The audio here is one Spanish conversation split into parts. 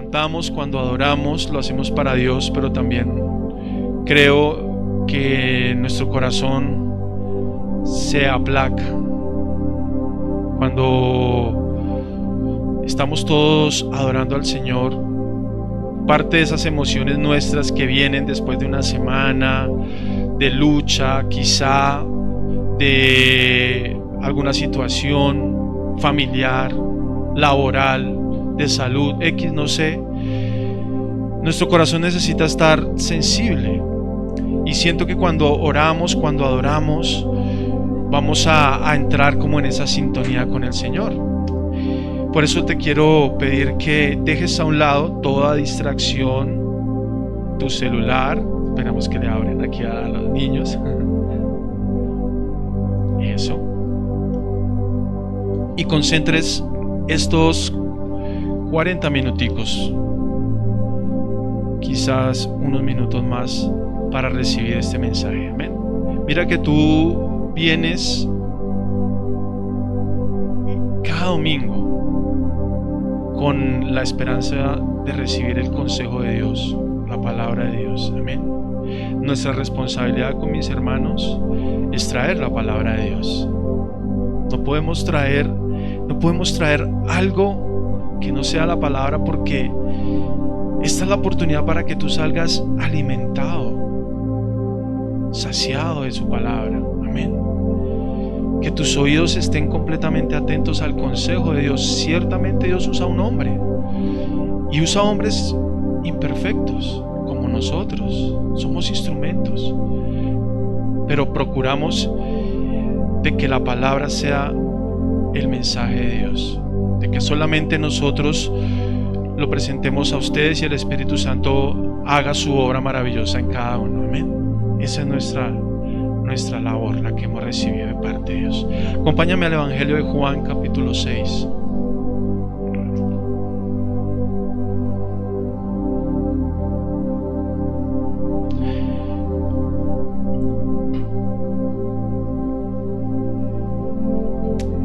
cantamos, cuando adoramos, lo hacemos para Dios, pero también creo que nuestro corazón se aplaca cuando estamos todos adorando al Señor. Parte de esas emociones nuestras que vienen después de una semana de lucha, quizá de alguna situación familiar, laboral, de salud, X, no sé. Nuestro corazón necesita estar sensible, y siento que cuando oramos, cuando adoramos, vamos a entrar como en esa sintonía con el Señor. Por eso te quiero pedir que dejes a un lado toda distracción, tu celular. Esperamos que le abren aquí a los niños. Eso. Y concentres estos 40 minuticos, quizás unos minutos más, para recibir este mensaje. Amén. Mira que tú vienes cada domingo con la esperanza de recibir el consejo de Dios, la palabra de Dios. Amén. Nuestra responsabilidad con mis hermanos es traer la palabra de Dios. No podemos traer algo que no sea la palabra, porque esta es la oportunidad para que tú salgas alimentado, saciado de su palabra. Amén. Que tus oídos estén completamente atentos al consejo de Dios. Ciertamente Dios usa un hombre, y usa hombres imperfectos como nosotros. Somos instrumentos, pero procuramos de que la palabra sea el mensaje de Dios, de que solamente nosotros lo presentemos a ustedes y el Espíritu Santo haga su obra maravillosa en cada uno. Amén. Esa es nuestra labor, la que hemos recibido de parte de Dios. Acompáñame al Evangelio de Juan, capítulo 6.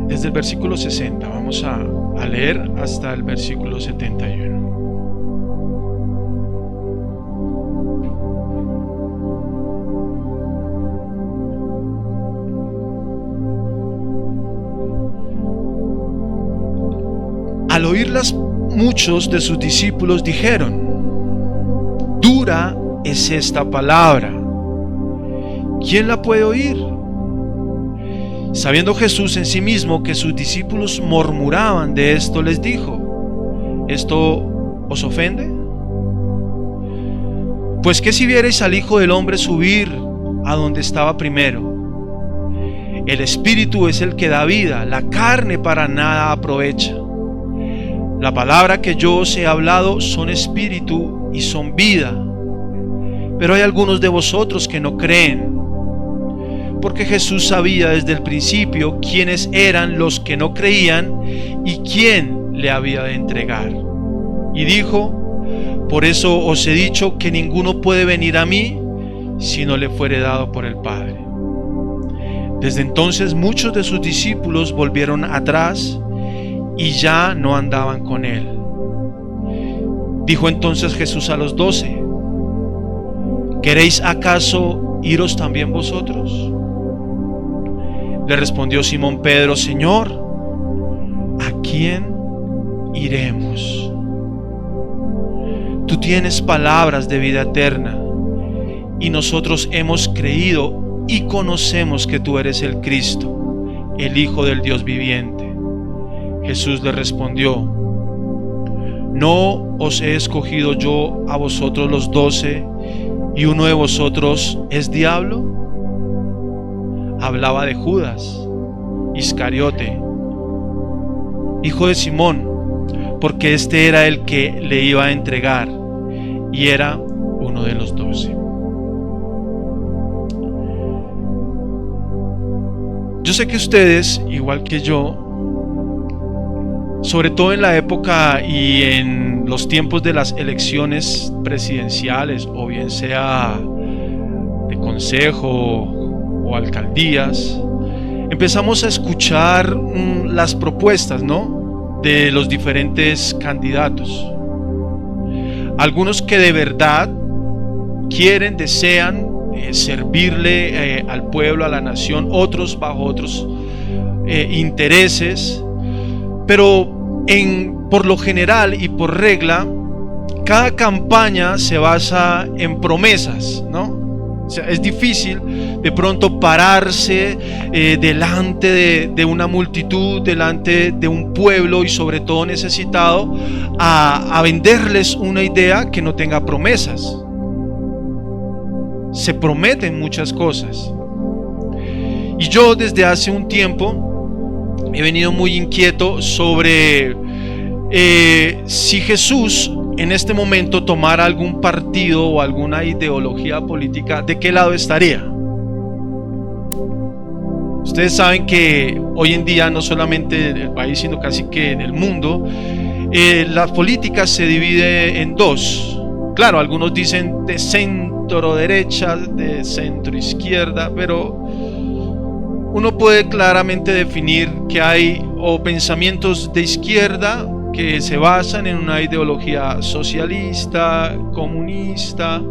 Desde el versículo 60 vamos a leer hasta el versículo 71. Al oírlas, muchos de sus discípulos dijeron: dura es esta palabra, ¿quién la puede oír? Sabiendo Jesús en sí mismo que sus discípulos murmuraban de esto, les dijo: ¿esto os ofende? Pues que si viereis al Hijo del Hombre subir a donde estaba primero. El Espíritu es el que da vida, la carne para nada aprovecha. La palabra que yo os he hablado son espíritu y son vida. Pero hay algunos de vosotros que no creen. Porque Jesús sabía desde el principio quiénes eran los que no creían y quién le había de entregar. Y dijo: por eso os he dicho que ninguno puede venir a mí si no le fuere dado por el Padre. Desde entonces muchos de sus discípulos volvieron atrás y ya no andaban con él. Dijo entonces Jesús a los 12: ¿queréis acaso iros también vosotros? Le respondió Simón Pedro: Señor, ¿a quién iremos? Tú tienes palabras de vida eterna, y nosotros hemos creído y conocemos que tú eres el Cristo, el Hijo del Dios viviente. Jesús le respondió: ¿no os he escogido yo a vosotros los 12, y uno de vosotros es diablo? Hablaba de Judas Iscariote, hijo de Simón, porque este era el que le iba a entregar, y era uno de los 12. Yo sé que ustedes, igual que yo, sobre todo en la época y en los tiempos de las elecciones presidenciales, o bien sea de consejo o alcaldías, empezamos a escuchar las propuestas, ¿no?, de los diferentes candidatos. algunos que de verdad quieren, desean servirle al pueblo, a la nación, otros bajo otros intereses, pero por lo general y por regla, cada campaña se basa en promesas, ¿no? O sea, es difícil de pronto pararse delante de una multitud, delante de un pueblo y sobre todo necesitado, a venderles una idea que no tenga promesas. Se prometen muchas cosas. Y yo desde hace un tiempo he venido muy inquieto sobre si Jesús en este momento tomara algún partido o alguna ideología política, ¿de qué lado estaría? Ustedes saben que hoy en día, no solamente en el país, sino casi que en el mundo, la política se divide en dos. Claro, algunos dicen de centro derecha, de centro izquierda, pero uno puede claramente definir que hay o pensamientos de izquierda que se basan en una ideología socialista, comunista,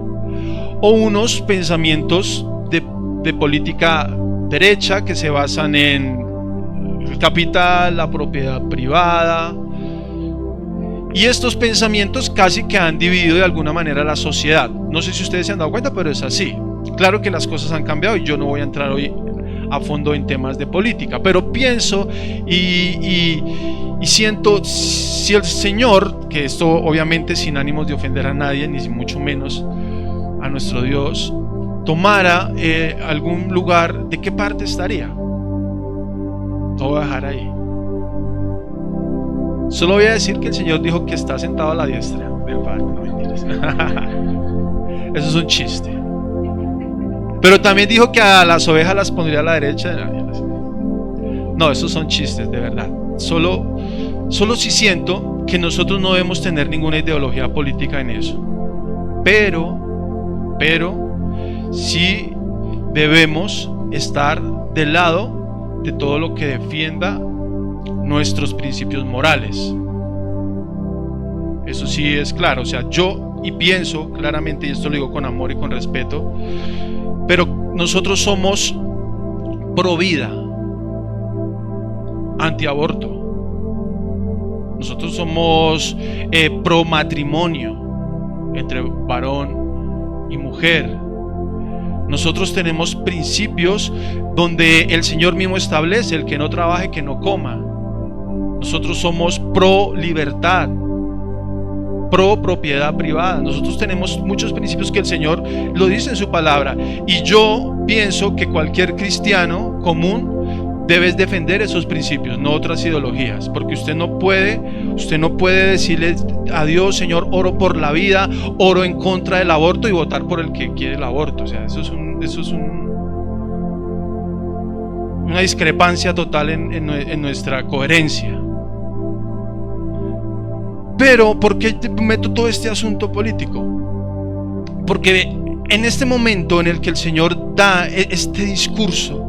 o unos pensamientos de política derecha que se basan en el capital, la propiedad privada. Y estos pensamientos casi que han dividido de alguna manera la sociedad. No sé si ustedes se han dado cuenta, pero es así. Claro que las cosas han cambiado y yo no voy a entrar hoy a fondo en temas de política, pero pienso y siento, si el Señor, que esto obviamente sin ánimos de ofender a nadie, ni mucho menos a nuestro Dios, tomara algún lugar, ¿de qué parte estaría? Lo voy a dejar ahí. Solo voy a decir que el Señor dijo que está sentado a la diestra del Padre. No mentiras. Eso es un chiste. Pero también dijo que a las ovejas las pondría a la derecha. No, esos son chistes, de verdad. Solo sí siento que nosotros no debemos tener ninguna ideología política en eso. Pero sí debemos estar del lado de todo lo que defienda nuestros principios morales. Eso sí es claro. O sea, yo y pienso claramente, y esto lo digo con amor y con respeto, pero nosotros somos pro vida, antiaborto. Nosotros somos pro matrimonio entre varón y mujer. Nosotros tenemos principios donde el Señor mismo establece: el que no trabaje, que no coma. Nosotros somos pro libertad, pro propiedad privada. Nosotros tenemos muchos principios que el Señor lo dice en su palabra, y yo pienso que cualquier cristiano común debe defender esos principios, no otras ideologías, porque usted no puede decirle a Dios: Señor, oro por la vida, oro en contra del aborto, y votar por el que quiere el aborto. O sea, eso es una discrepancia total en nuestra coherencia. Pero ¿por qué meto todo este asunto político? Porque en este momento en el que el Señor da este discurso,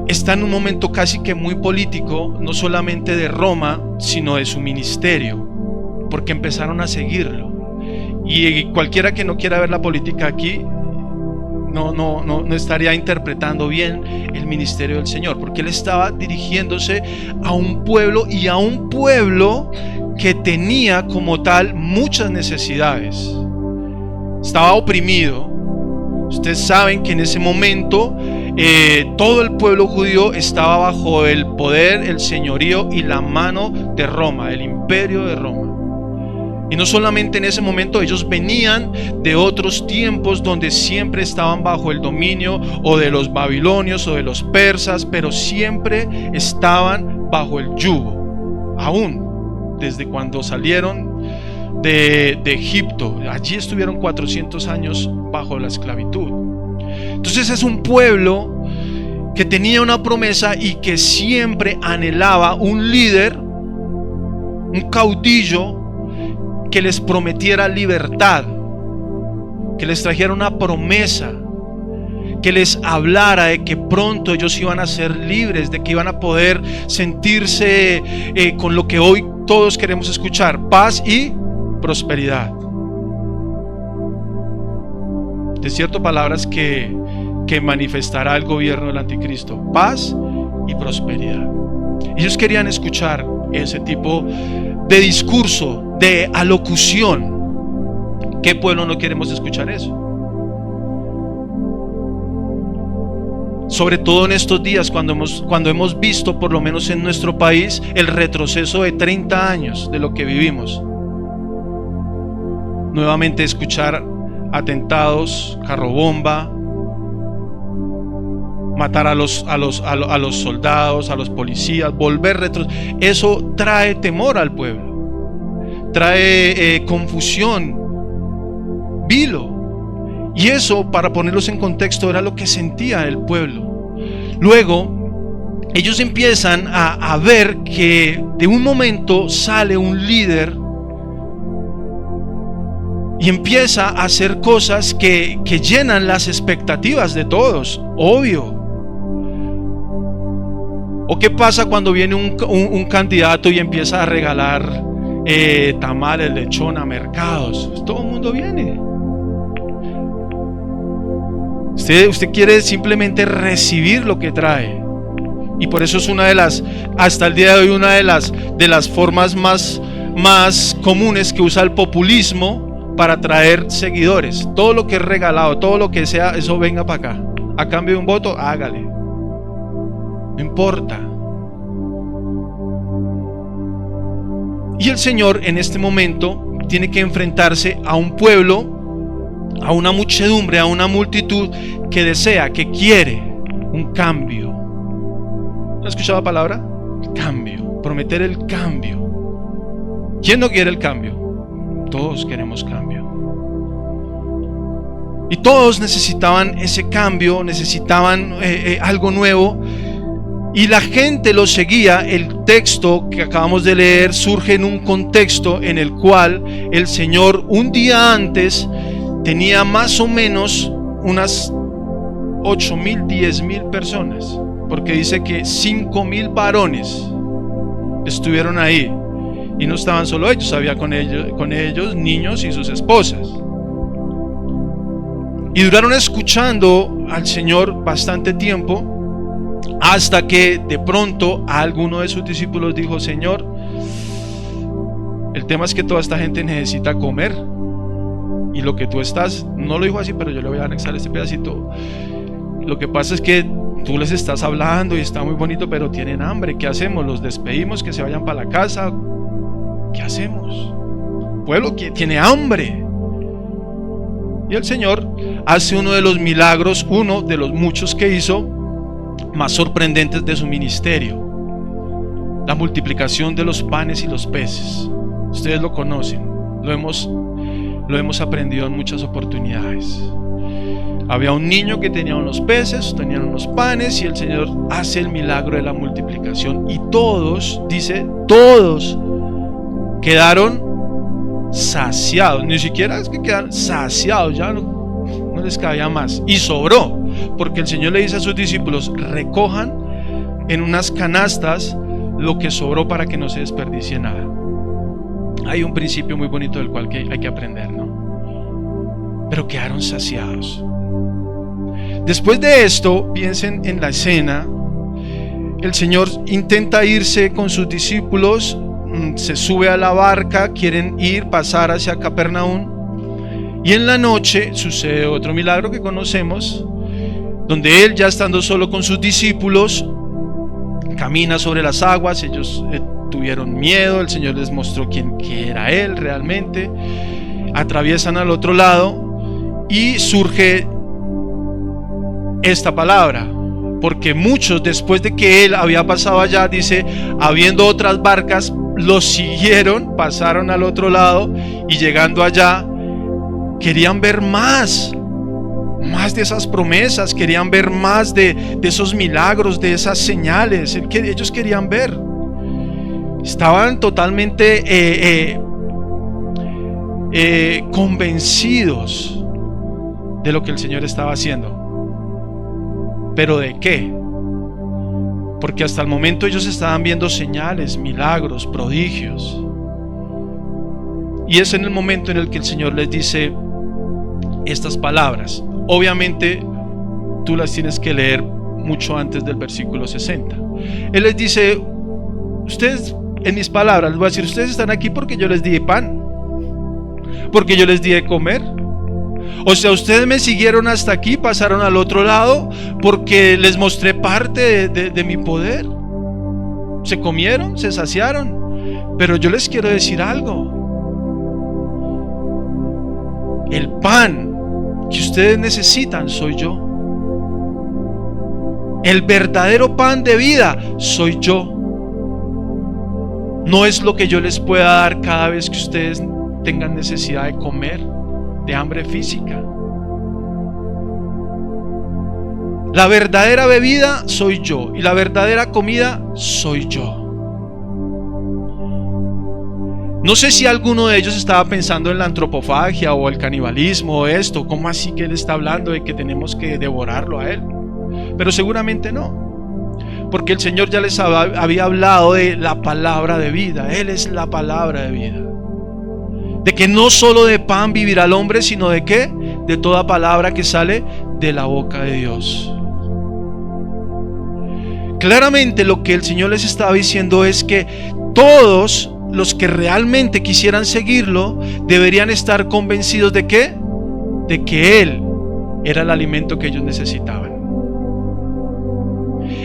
está en un momento casi que muy político, no solamente de Roma, sino de su ministerio, porque empezaron a seguirlo. Y cualquiera que no quiera ver la política aquí no estaría interpretando bien el ministerio del Señor, porque Él estaba dirigiéndose a un pueblo, y a un pueblo que tenía como tal muchas necesidades. Estaba oprimido. Ustedes saben que en ese momento todo el pueblo judío estaba bajo el poder, el señorío y la mano de Roma, del imperio de Roma. Y no solamente en ese momento, ellos venían de otros tiempos donde siempre estaban bajo el dominio o de los babilonios o de los persas, pero siempre estaban bajo el yugo, aún desde cuando salieron de Egipto. Allí estuvieron 400 años bajo la esclavitud. Entonces es un pueblo que tenía una promesa y que siempre anhelaba un líder, un caudillo que les prometiera libertad, que les trajera una promesa, que les hablara de que pronto ellos iban a ser libres, de que iban a poder sentirse con lo que hoy todos queremos escuchar: paz y prosperidad. De cierto, palabras que manifestará el gobierno del anticristo: paz y prosperidad. Ellos querían escuchar ese tipo de discurso, de alocución. ¿Qué pueblo no queremos escuchar eso? Sobre todo en estos días, cuando hemos visto, por lo menos en nuestro país, el retroceso de 30 años de lo que vivimos. Nuevamente escuchar atentados, carrobomba, matar a los soldados, a los policías, volver eso trae temor al pueblo, trae confusión, vilo. Y eso, para ponerlos en contexto, era lo que sentía el pueblo. Luego, ellos empiezan a ver que de un momento sale un líder y empieza a hacer cosas que llenan las expectativas de todos, obvio. ¿O qué pasa cuando viene un candidato y empieza a regalar tamales, lechón a mercados? Pues todo el mundo viene. Usted quiere simplemente recibir lo que trae. Y por eso es una de las, hasta el día de hoy, una de las formas más comunes que usa el populismo para atraer seguidores. Todo lo que es regalado, todo lo que sea, eso venga para acá. A cambio de un voto, hágale. No importa. Y el Señor en este momento tiene que enfrentarse a un pueblo, a una muchedumbre, a una multitud que desea, que quiere un cambio. ¿No has escuchado la palabra? El cambio, prometer el cambio. ¿Quién no quiere el cambio? Todos queremos cambio. Y todos necesitaban ese cambio, necesitaban algo nuevo. Y la gente lo seguía. El texto que acabamos de leer surge en un contexto en el cual el Señor un día antes tenía más o menos unas 8,000, 10,000 personas, porque dice que 5,000 varones estuvieron ahí, y no estaban solo ellos, había con ellos niños y sus esposas, y duraron escuchando al Señor bastante tiempo, hasta que de pronto a alguno de sus discípulos dijo: Señor, el tema es que toda esta gente necesita comer, y lo que tú estás, no lo dijo así, pero yo le voy a anexar este pedacito. Lo que pasa es que tú les estás hablando y está muy bonito, pero tienen hambre. ¿Qué hacemos? ¿Los despedimos que se vayan para la casa? ¿Qué hacemos? Pueblo que tiene hambre. Y el Señor hace uno de los milagros, uno de los muchos que hizo, más sorprendentes de su ministerio: la multiplicación de los panes y los peces. Ustedes lo conocen, lo hemos aprendido en muchas oportunidades. Había un niño que tenía unos peces, tenían unos panes, y el Señor hace el milagro de la multiplicación, y todos, dice, todos quedaron saciados. Ni siquiera es que quedaron saciados, ya no les cabía más, y sobró, porque el Señor le dice a sus discípulos: recojan en unas canastas lo que sobró para que no se desperdicie nada. Hay un principio muy bonito del cual hay que aprender, ¿no? Pero quedaron saciados. Después de esto, piensen en la escena. El Señor intenta irse con sus discípulos, se sube a la barca, quieren pasar hacia Capernaum, y en la noche sucede otro milagro que conocemos, donde Él, ya estando solo con sus discípulos, camina sobre las aguas. Ellos tuvieron miedo, el Señor les mostró quién era Él realmente. Atraviesan al otro lado y surge esta palabra, porque muchos, después de que Él había pasado allá, dice, habiendo otras barcas, los siguieron, pasaron al otro lado, y llegando allá querían ver más de esas promesas, querían ver más de esos milagros, de esas señales que ellos querían ver. Estaban totalmente convencidos de lo que el Señor estaba haciendo. ¿Pero de qué? Porque hasta el momento ellos estaban viendo señales, milagros, prodigios. Y es en el momento en el que el Señor les dice estas palabras. Obviamente tú las tienes que leer mucho antes del versículo 60. Él les dice: ustedes, en mis palabras, les voy a decir, ustedes están aquí porque yo les di pan, porque yo les di de comer. O sea, ustedes me siguieron hasta aquí, pasaron al otro lado porque les mostré parte de mi poder. Se comieron, se saciaron. Pero yo les quiero decir algo: el pan que ustedes necesitan soy yo. El verdadero pan de vida soy yo. No es lo que yo les pueda dar cada vez que ustedes tengan necesidad de comer, de hambre física. La verdadera bebida soy yo, y la verdadera comida soy yo. No sé si alguno de ellos estaba pensando en la antropofagia o el canibalismo o esto. ¿Cómo así que él está hablando de que tenemos que devorarlo a él? Pero seguramente no, porque el Señor ya les había hablado de la palabra de vida. Él es la palabra de vida. De que no solo de pan vivirá el hombre, sino de ¿qué? De toda palabra que sale de la boca de Dios. Claramente lo que el Señor les estaba diciendo es que todos los que realmente quisieran seguirlo deberían estar convencidos de ¿qué? De que Él era el alimento que ellos necesitaban.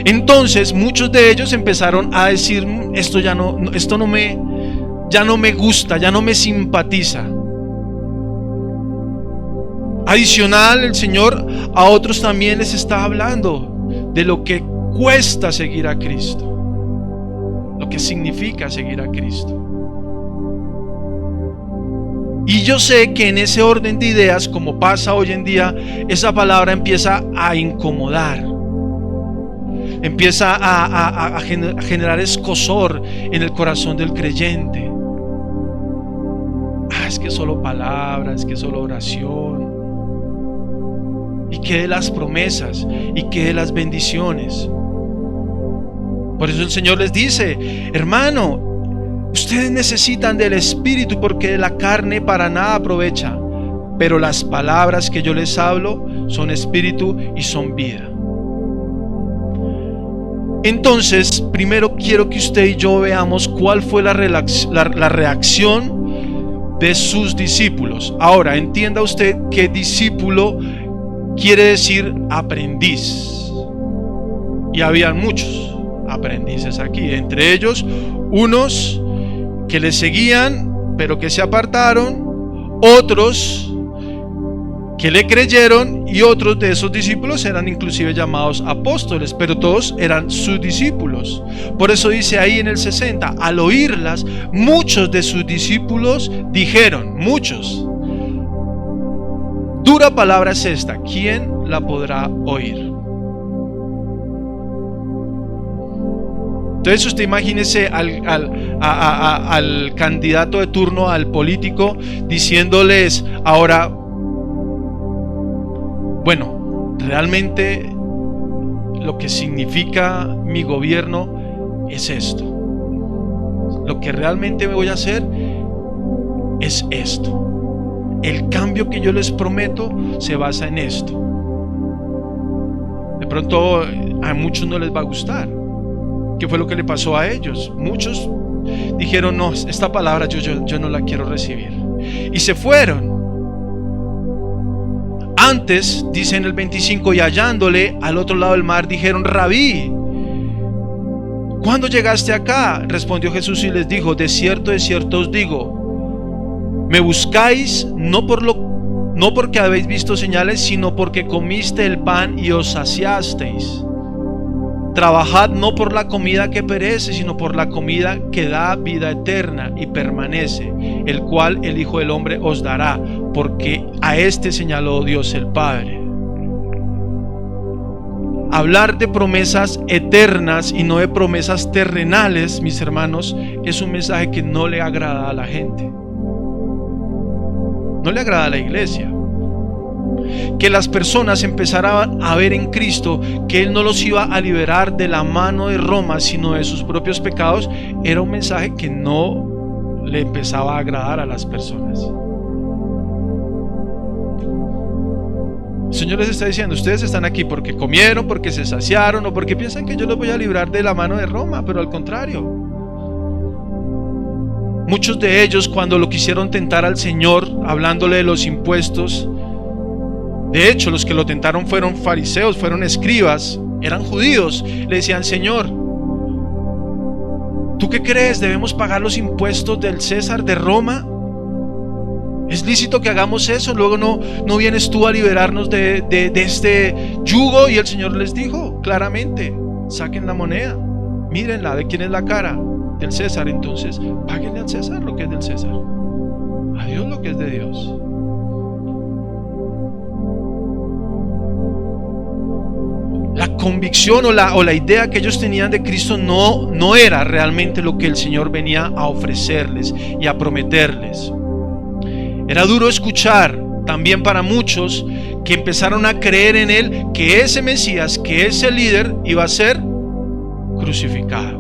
Entonces muchos de ellos empezaron a decir: esto ya no me gusta, ya no me simpatiza. Adicional, el Señor a otros también les está hablando de lo que cuesta seguir a Cristo, lo que significa seguir a Cristo. Y yo sé que en ese orden de ideas, como pasa hoy en día, esa palabra empieza a incomodar, empieza a generar escozor en el corazón del creyente. Es que solo palabras, es que solo oración. ¿Y qué de las promesas? ¿Y qué de las bendiciones? Por eso el Señor les dice: hermano, ustedes necesitan del Espíritu, porque de la carne para nada aprovecha. Pero las palabras que yo les hablo son espíritu y son vida. Entonces, primero quiero que usted y yo veamos cuál fue la reacción de sus discípulos. Ahora, entienda usted que discípulo quiere decir aprendiz. Y habían muchos aprendices aquí, entre ellos unos que le seguían pero que se apartaron, otros que le creyeron, y otros de esos discípulos eran inclusive llamados apóstoles, pero todos eran sus discípulos. Por eso dice ahí en el 60: al oírlas, muchos de sus discípulos dijeron, muchos, dura palabra es esta, ¿quién la podrá oír? Entonces usted imagínese al candidato de turno, al político, diciéndoles ahora: bueno, realmente lo que significa mi gobierno es esto. Lo que realmente voy a hacer es esto. El cambio que yo les prometo se basa en esto. De pronto a muchos no les va a gustar. ¿Qué fue lo que le pasó a ellos? Muchos dijeron: no, esta palabra yo no la quiero recibir. Y se fueron. Antes, dice en el 25, y hallándole al otro lado del mar, dijeron: Rabí, ¿cuándo llegaste acá? Respondió Jesús y les dijo: de cierto os digo, me buscáis no porque habéis visto señales, sino porque comiste el pan y os saciasteis. Trabajad no por la comida que perece, sino por la comida que da vida eterna y permanece, el cual el Hijo del Hombre os dará, porque a este señaló Dios el Padre. Hablar de promesas eternas y no de promesas terrenales, mis hermanos, es un mensaje que no le agrada a la gente, no le agrada a la iglesia. Que las personas empezaran a ver en Cristo que Él no los iba a liberar de la mano de Roma, sino de sus propios pecados, era un mensaje que no le empezaba a agradar a las personas. El Señor les está diciendo: ustedes están aquí porque comieron, porque se saciaron, o porque piensan que yo los voy a librar de la mano de Roma, pero al contrario. Muchos de ellos, cuando lo quisieron tentar al Señor, hablándole de los impuestos, de hecho los que lo tentaron fueron fariseos, fueron escribas, eran judíos, le decían: Señor, ¿tú qué crees? ¿Debemos pagar los impuestos del César de Roma? ¿Es lícito que hagamos eso? Luego no vienes tú a liberarnos de este yugo. Y el Señor les dijo claramente: saquen la moneda, mírenla, ¿de quién es la cara? Del César. Entonces páguenle al César lo que es del César, a Dios lo que es de Dios. La convicción o la idea que ellos tenían de Cristo no era realmente lo que el Señor venía a ofrecerles y a prometerles. Era duro escuchar también para muchos que empezaron a creer en Él, que ese Mesías, que ese líder iba a ser crucificado.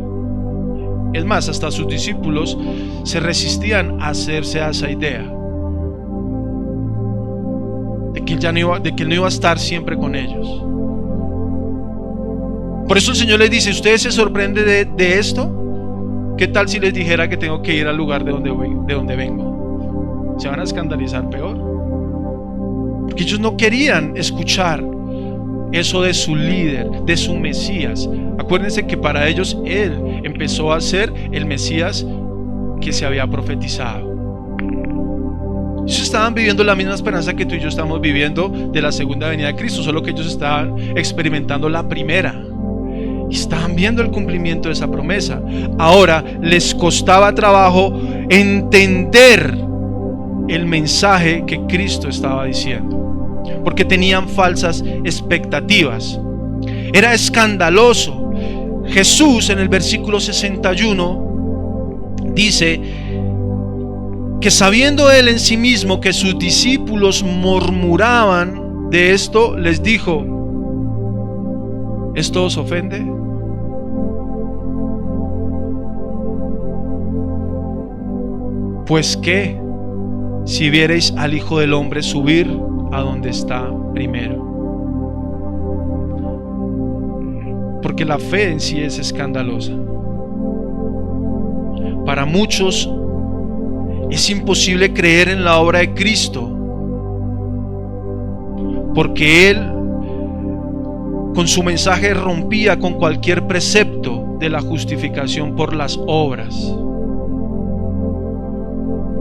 Es más, hasta sus discípulos se resistían a hacerse a esa idea de que Él no iba a estar siempre con ellos. Por eso el Señor les dice: ¿ustedes se sorprenden de esto? ¿Qué tal si les dijera que tengo que ir al lugar de donde vengo? Se van a escandalizar peor, porque ellos no querían escuchar eso de su líder, de su Mesías. Acuérdense que para ellos Él empezó a ser el Mesías que se había profetizado. Ellos estaban viviendo la misma esperanza que tú y yo estamos viviendo de la segunda venida de Cristo, solo que ellos estaban experimentando la primera y estaban viendo el cumplimiento de esa promesa. Ahora les costaba trabajo entender el mensaje que Cristo estaba diciendo, porque tenían falsas expectativas. Era escandaloso. Jesús, en el versículo 61, dice que sabiendo Él en sí mismo que sus discípulos murmuraban de esto, les dijo: ¿esto os ofende? Pues qué, si viereis al Hijo del Hombre subir a donde está primero. Porque la fe en sí es escandalosa. Para muchos es imposible creer en la obra de Cristo, porque Él con su mensaje rompía con cualquier precepto de la justificación por las obras.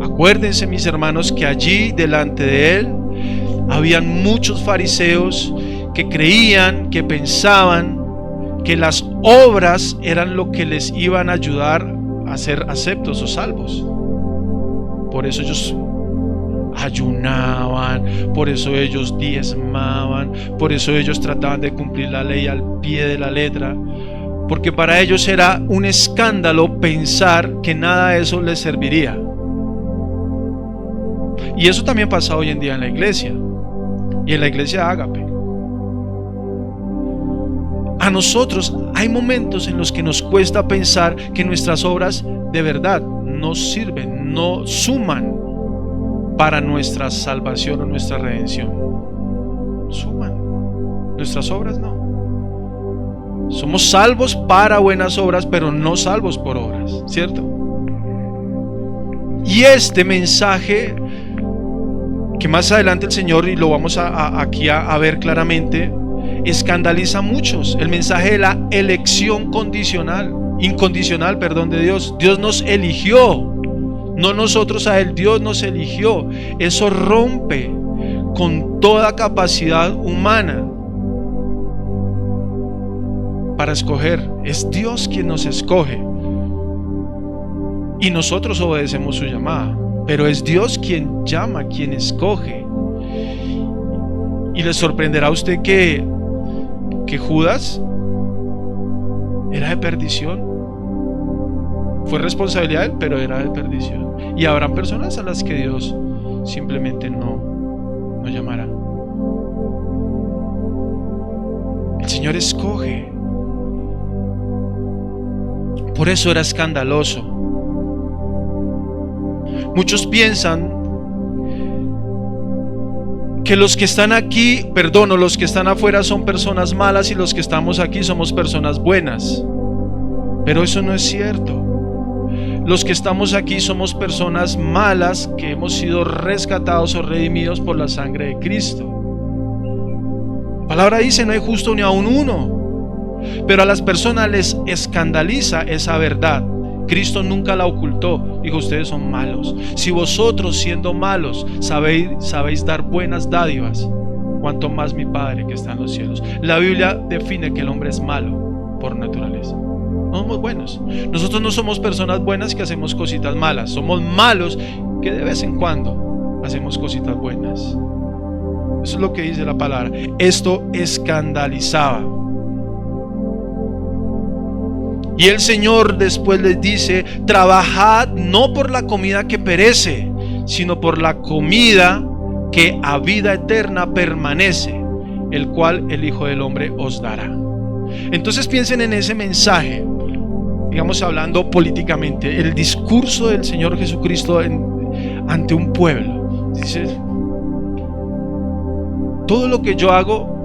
Acuérdense, mis hermanos, que allí delante de Él habían muchos fariseos que creían, que pensaban que las obras eran lo que les iban a ayudar a ser aceptos o salvos. Por eso ellos ayunaban, por eso ellos diezmaban, por eso ellos trataban de cumplir la ley al pie de la letra, porque para ellos era un escándalo pensar que nada de eso les serviría. Y eso también pasa hoy en día en la iglesia, y en la iglesia Ágape. A nosotros hay momentos en los que nos cuesta pensar que nuestras obras de verdad no sirven, no suman para nuestra salvación o nuestra redención. Suman. Nuestras obras no. Somos salvos para buenas obras, pero no salvos por obras, ¿cierto? Y este mensaje, que más adelante el Señor, y lo vamos aquí a ver claramente, escandaliza a muchos. El mensaje de la elección incondicional de Dios. Dios nos eligió, no nosotros a Él. Dios nos eligió. Eso rompe con toda capacidad humana para escoger. Es Dios quien nos escoge y nosotros obedecemos su llamada, pero es Dios quien llama, quien escoge. Y le sorprenderá a usted que Judas era de perdición. Fue responsabilidad de él, pero era de perdición. Y habrán personas a las que Dios simplemente no llamará. El Señor escoge. Por eso era escandaloso. Muchos piensan que los que están aquí, los que están afuera son personas malas y los que estamos aquí somos personas buenas. Pero eso no es cierto. Los que estamos aquí somos personas malas que hemos sido rescatados o redimidos por la sangre de Cristo. La palabra dice: no hay justo ni aun uno. Pero a las personas les escandaliza esa verdad. Cristo nunca la ocultó. Dijo: ustedes son malos. Si vosotros, siendo malos, sabéis dar buenas dádivas, cuanto más mi Padre que está en los cielos. La Biblia define que el hombre es malo por naturaleza. No somos buenos. Nosotros no somos personas buenas que hacemos cositas malas. Somos malos que de vez en cuando hacemos cositas buenas. Eso es lo que dice la palabra. Esto escandalizaba. Y el Señor después les dice: trabajad no por la comida que perece, sino por la comida que a vida eterna permanece, el cual el Hijo del Hombre os dará. Entonces piensen en ese mensaje, digamos hablando políticamente, el discurso del Señor Jesucristo ante un pueblo. Dice: todo lo que yo hago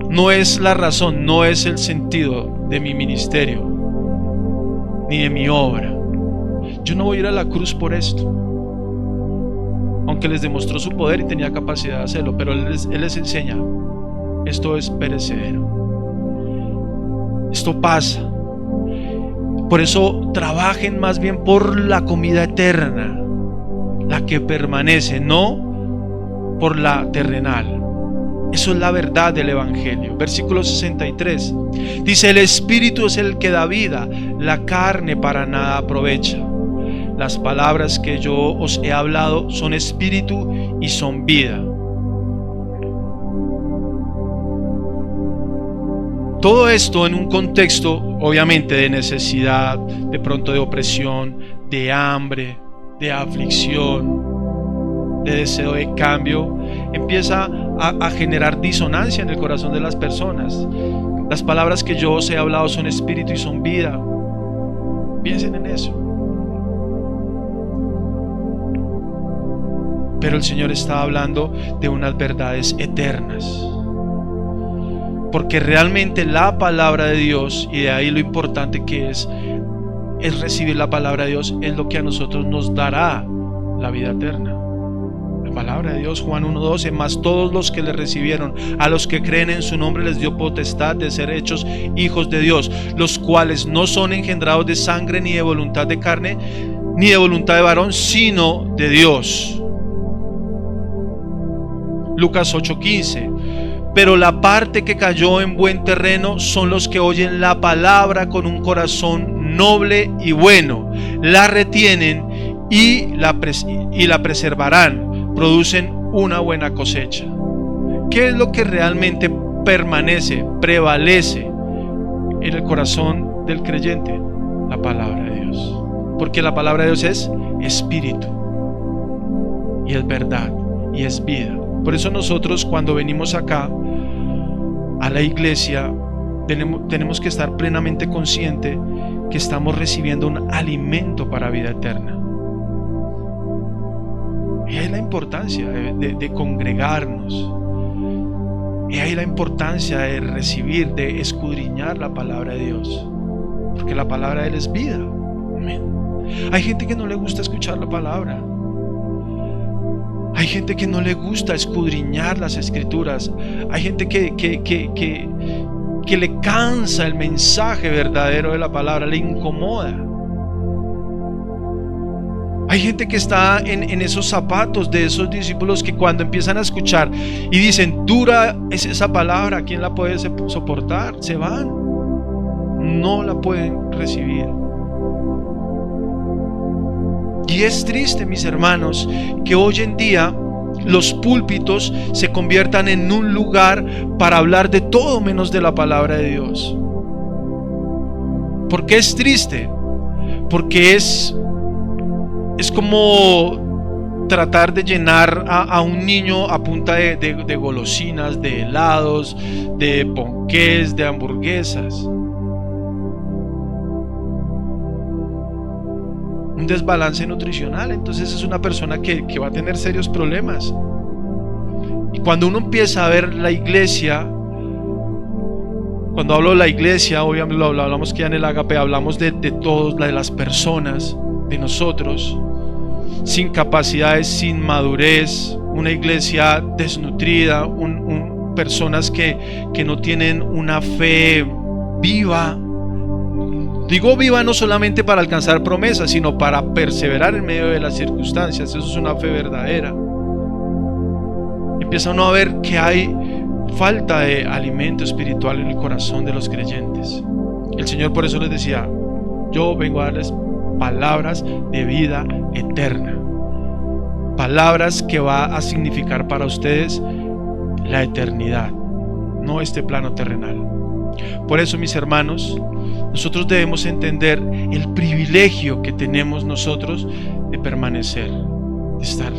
no es la razón, no es el sentido de mi ministerio ni de mi obra. Yo no voy a ir a la cruz por esto, aunque les demostró su poder y tenía capacidad de hacerlo, pero Él les enseña: esto es perecedero, esto pasa. Por eso trabajen más bien por la comida eterna, la que permanece, no por la terrenal. Eso es la verdad del Evangelio. Versículo 63 dice: el Espíritu es el que da vida, la carne para nada aprovecha. Las palabras que yo os he hablado son espíritu y son vida. Todo esto en un contexto obviamente de necesidad, de pronto de opresión, de hambre, de aflicción, de deseo de cambio, empieza a generar disonancia en el corazón de las personas. Las palabras que yo os he hablado son espíritu y son vida. Piensen en eso. Pero el Señor está hablando de unas verdades eternas, porque realmente la palabra de Dios, y de ahí lo importante que es recibir la palabra de Dios, es lo que a nosotros nos dará la vida eterna. La palabra de Dios, Juan 1:12: mas todos los que le recibieron, a los que creen en su nombre, les dio potestad de ser hechos hijos de Dios, los cuales no son engendrados de sangre, ni de voluntad de carne, ni de voluntad de varón, sino de Dios. Lucas 8:15: pero la parte que cayó en buen terreno son los que oyen la palabra con un corazón noble y bueno, la retienen y la preservarán, producen una buena cosecha. ¿Qué es lo que realmente permanece, prevalece en el corazón del creyente? La palabra de Dios, porque la palabra de Dios es espíritu y es verdad y es vida. Por eso nosotros, cuando venimos acá a la iglesia, tenemos que estar plenamente conscientes que estamos recibiendo un alimento para vida eterna. Y ahí la importancia de congregarnos, y ahí la importancia de recibir, de escudriñar la palabra de Dios, porque la palabra de Él es vida. Amén. Hay gente que no le gusta escuchar la palabra. Hay gente que no le gusta escudriñar las escrituras. Hay gente que le cansa el mensaje verdadero de la palabra, le incomoda. Hay gente que está en esos zapatos de esos discípulos que cuando empiezan a escuchar y dicen: dura es esa palabra, ¿quién la puede soportar? Se van, no la pueden recibir. Y es triste, mis hermanos, que hoy en día los púlpitos se conviertan en un lugar para hablar de todo menos de la palabra de Dios. ¿Por qué es triste? Porque es como tratar de llenar a un niño a punta de golosinas, de helados, de ponqués, de hamburguesas. un desbalance nutricional, entonces es una persona que va a tener serios problemas. Y cuando uno empieza a ver la iglesia, cuando hablo de la iglesia, obviamente lo hablamos que ya en el Ágape, hablamos de todos, de las personas, de nosotros, sin capacidades, sin madurez, una iglesia desnutrida, personas que no tienen una fe viva. Digo viva no solamente para alcanzar promesas, sino para perseverar en medio de las circunstancias. Eso es una fe verdadera. Empieza uno a ver que hay falta de alimento espiritual en el corazón de los creyentes. El Señor por eso les decía: yo vengo a darles palabras de vida eterna, palabras que va a significar para ustedes la eternidad, no este plano terrenal. Por eso, mis hermanos, nosotros debemos entender el privilegio que tenemos nosotros de permanecer, de estar,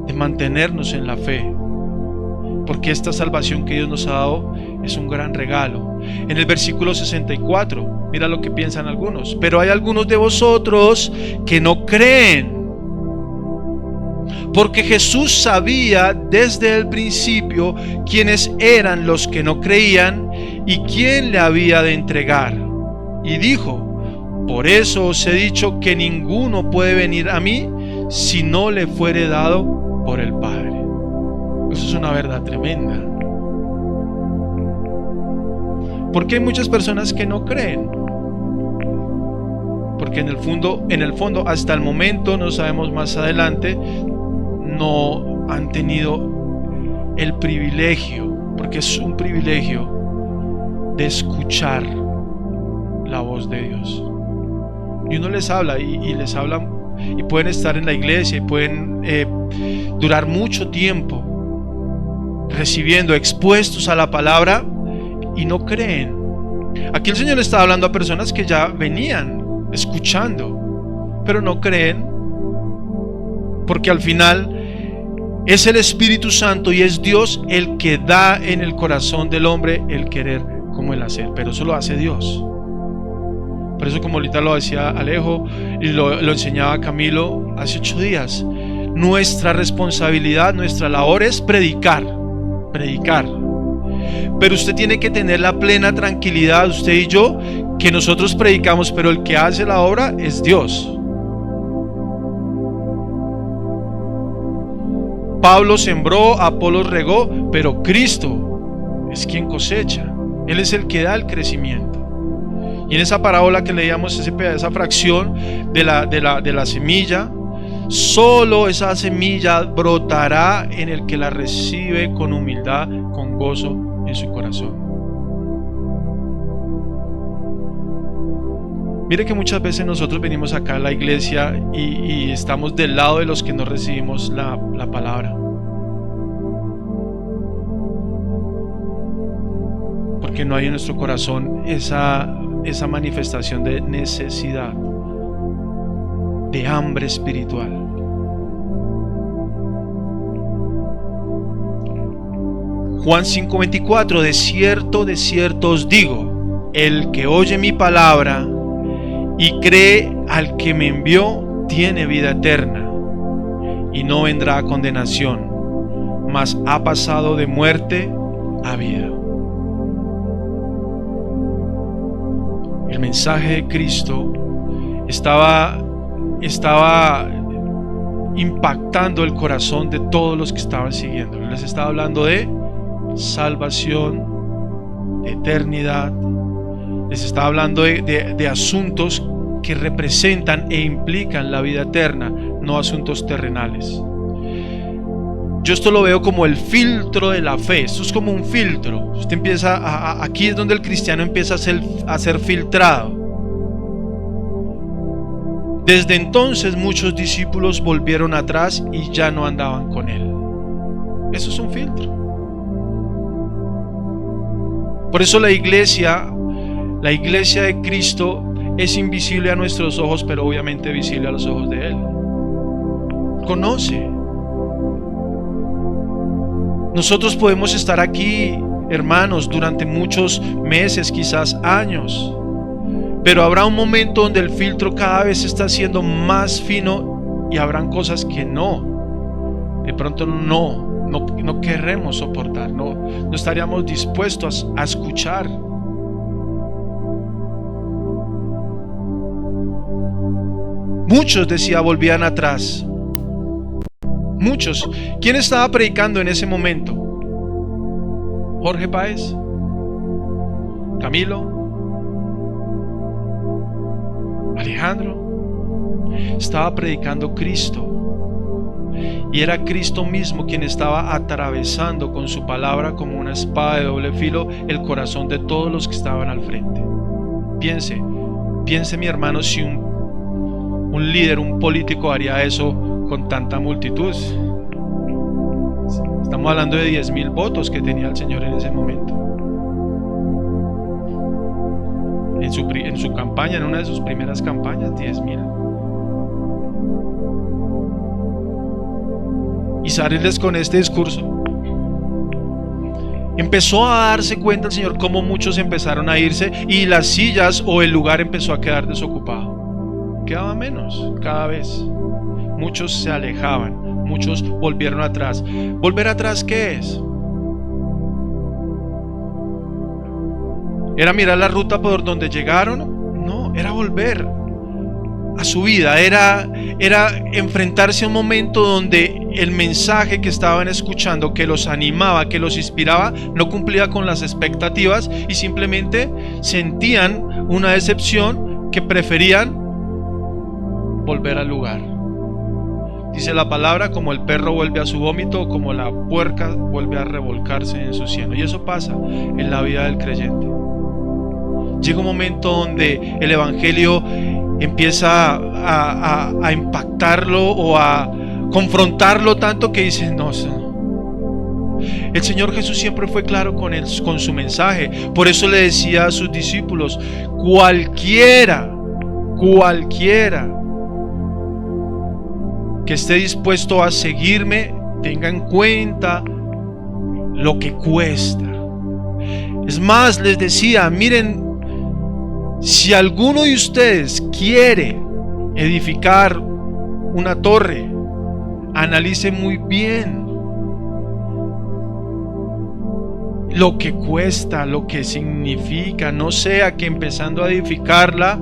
de mantenernos en la fe, porque esta salvación que Dios nos ha dado es un gran regalo. En el versículo 64, mira lo que piensan algunos: pero hay algunos de vosotros que no creen. Porque Jesús sabía desde el principio quiénes eran los que no creían y quién le había de entregar. Y dijo: por eso os he dicho que ninguno puede venir a mí si no le fuere dado por el Padre. Eso es una verdad tremenda. Porque hay muchas personas que no creen. Porque en el fondo, hasta el momento, no sabemos más adelante, no han tenido el privilegio, porque es un privilegio, de escuchar la voz de Dios. Y uno les habla y les habla, y pueden estar en la iglesia y pueden durar mucho tiempo recibiendo, expuestos a la palabra, y no creen. Aquí el Señor le está hablando a personas que ya venían escuchando, pero no creen, porque al final es el Espíritu Santo y es Dios el que da en el corazón del hombre el querer como el hacer, pero eso lo hace Dios. Por eso, como ahorita lo decía Alejo y lo enseñaba Camilo hace 8 días, nuestra responsabilidad, nuestra labor es predicar. Pero usted tiene que tener la plena tranquilidad, usted y yo, que nosotros predicamos, pero el que hace la obra es Dios. Pablo sembró, Apolos regó, pero Cristo es quien cosecha. Él es el que da el crecimiento. Y en esa parábola que leíamos, esa fracción de la semilla, solo esa semilla brotará en el que la recibe con humildad, con gozo en su corazón. Mire que muchas veces nosotros venimos acá a la iglesia y estamos del lado de los que no recibimos la palabra, porque no hay en nuestro corazón esa manifestación de necesidad, de hambre espiritual. Juan 5:24: de cierto os digo, el que oye mi palabra y cree al que me envió tiene vida eterna y no vendrá a condenación, mas ha pasado de muerte a vida. El mensaje de Cristo estaba impactando el corazón de todos los que estaban siguiendo. Les estaba hablando de salvación, de eternidad. Les estaba hablando de asuntos que representan e implican la vida eterna, no asuntos terrenales. Yo esto lo veo como el filtro de la fe. Esto es como un filtro. Usted empieza aquí es donde el cristiano empieza a ser filtrado. Desde entonces muchos discípulos volvieron atrás y ya no andaban con él. Eso es un filtro. Por eso la iglesia de Cristo es invisible a nuestros ojos, pero obviamente visible a los ojos de Él. Conoce. Nosotros podemos estar aquí, hermanos, durante muchos meses, quizás años, Pero habrá un momento donde el filtro cada vez está siendo más fino y habrán cosas que de pronto no querremos soportar, no estaríamos dispuestos a escuchar. Muchos, decía, volvían atrás. Muchos. ¿Quién estaba predicando en ese momento? Jorge Páez, Camilo, Alejandro. Estaba predicando Cristo. Y era Cristo mismo quien estaba atravesando con su palabra como una espada de doble filo el corazón de todos los que estaban al frente. Piense mi hermano, si un líder, un político haría eso con tanta multitud. Estamos hablando de 10,000 votos que tenía el Señor en ese momento. En su campaña, en una de sus primeras campañas, 10,000. Y salirles con este discurso. Empezó a darse cuenta el Señor cómo muchos empezaron a irse y las sillas o el lugar empezó a quedar desocupado. Quedaba menos cada vez. Muchos se alejaban, muchos volvieron atrás. ¿Volver atrás qué es? ¿Era mirar la ruta por donde llegaron? No, era volver a su vida, era enfrentarse a un momento donde el mensaje que estaban escuchando, que los animaba, que los inspiraba, no cumplía con las expectativas y simplemente sentían una decepción que preferían volver al lugar. Dice la palabra, como el perro vuelve a su vómito, como la puerca vuelve a revolcarse en su cieno. Y eso pasa en la vida del creyente. Llega un momento donde el evangelio empieza a impactarlo o a confrontarlo tanto que dice, no. El Señor Jesús siempre fue claro con su mensaje. Por eso le decía a sus discípulos, cualquiera que esté dispuesto a seguirme, tenga en cuenta lo que cuesta. Es más, les decía, miren, si alguno de ustedes quiere edificar una torre, analice muy bien lo que cuesta, lo que significa. No sea que empezando a edificarla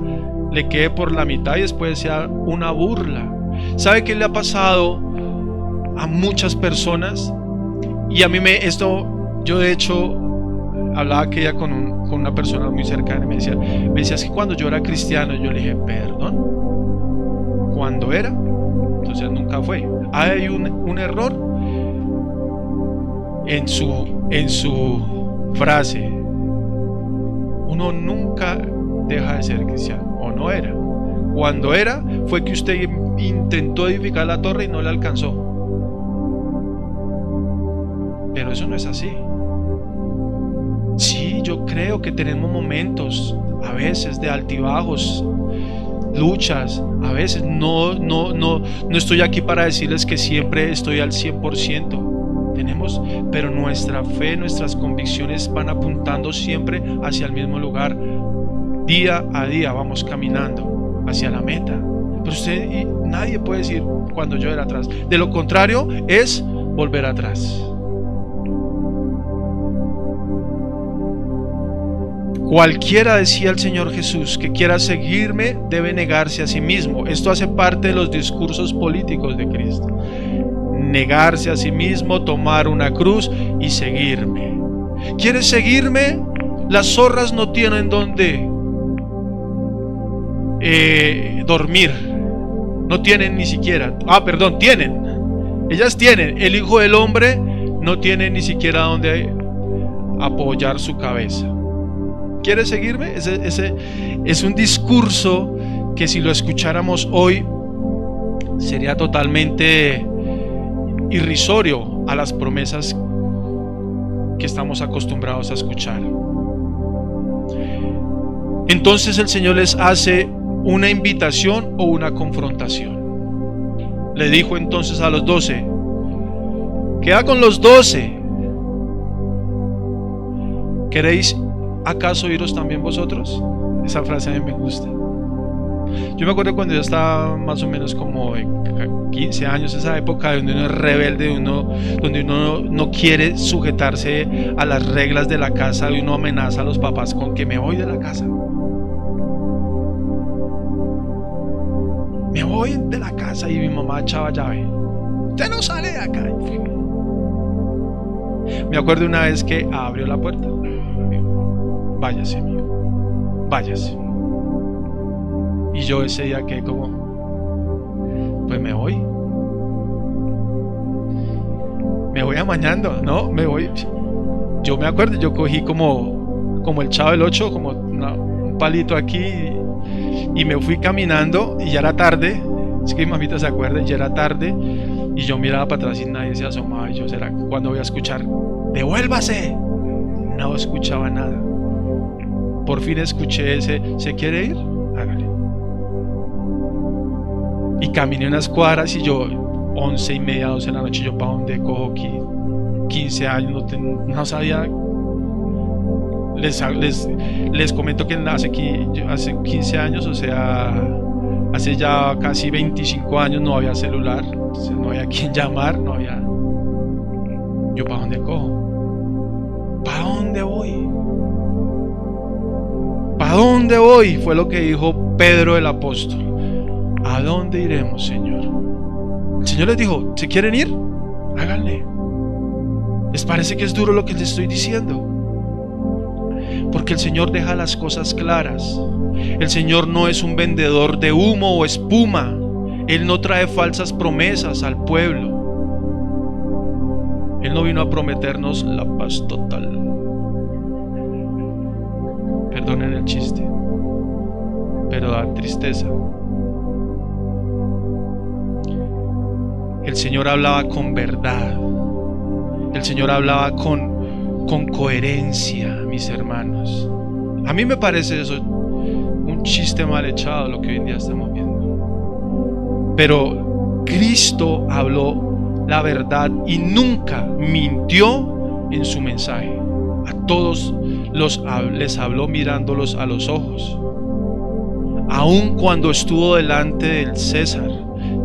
le quede por la mitad y después sea una burla. ¿Sabe qué le ha pasado a muchas personas? Y a mí yo de hecho hablaba aquella con una persona muy cercana y me decía, es que cuando yo era cristiano, yo le dije, perdón, ¿cuándo era? Entonces nunca fue. Hay un error en su frase. Uno nunca deja de ser cristiano, o no era. Cuando era, fue que usted intentó edificar la torre y no le alcanzó. Pero eso no es así. Sí, yo creo que tenemos momentos a veces de altibajos, luchas. A veces no estoy aquí para decirles que siempre estoy al 100%. Pero nuestra fe, nuestras convicciones van apuntando siempre hacia el mismo lugar. Día a día vamos caminando hacia la meta. Pero nadie puede decir cuando yo era atrás. De lo contrario es volver atrás. Cualquiera, decía el Señor Jesús, que quiera seguirme debe negarse a sí mismo. Esto hace parte de los discursos políticos de Cristo. Negarse a sí mismo, tomar una cruz y seguirme. ¿Quieres seguirme? Las zorras no tienen dónde dormir. No tienen ni siquiera. Tienen. Ellas tienen. El Hijo del Hombre no tiene ni siquiera dónde apoyar su cabeza. ¿Quieres seguirme? Ese es un discurso que si lo escucháramos hoy sería totalmente irrisorio a las promesas que estamos acostumbrados a escuchar. Entonces el Señor les hace una invitación o una confrontación. Le dijo entonces a los 12, queda con los 12. ¿Queréis acaso iros también vosotros? Esa frase a mí me gusta. Yo me acuerdo cuando yo estaba más o menos como de 15 años, esa época donde uno es rebelde, donde uno no quiere sujetarse a las reglas de la casa, y uno amenaza a los papás con que me voy de la casa. Me voy de la casa, y mi mamá echaba llave. Usted no sale de acá. Me acuerdo una vez que abrió la puerta. Váyase, mío, váyase. Y yo ese día quedé como, pues me voy amañando, ¿no? Me voy. Yo me acuerdo, yo cogí como el Chavo del 8, como un palito aquí, y me fui caminando, y ya era tarde. Es que mi mamita se acuerda, ya era tarde, y yo miraba para atrás y nadie se asomaba, y yo, ¿será cuándo voy a escuchar? ¡Devuélvase! No escuchaba nada. Por fin escuché ese, ¿se quiere ir? Hágale. Y caminé unas cuadras, y yo 11:30, 12 de la noche, yo para dónde cojo aquí, 15 años, no sabía. Les comento que hace 15 años, o sea, hace ya casi 25 años no había celular, o sea, no había quien llamar, no había. Yo para dónde cojo, para dónde voy, ¿para dónde voy? Fue lo que dijo Pedro el apóstol. ¿A dónde iremos, Señor? El Señor les dijo, ¿se quieren ir? Háganle. ¿Les parece que es duro lo que les estoy diciendo? Porque el Señor deja las cosas claras. El Señor no es un vendedor de humo o espuma. Él no trae falsas promesas al pueblo. Él no vino a prometernos la paz total. Perdonen el chiste, pero da tristeza. El Señor hablaba con verdad. El Señor hablaba con coherencia, mis hermanos. A mí me parece eso un chiste mal echado, lo que hoy en día estamos viendo. Pero Cristo habló la verdad y nunca mintió en su mensaje. A todos les habló mirándolos a los ojos. Aun cuando estuvo delante del César,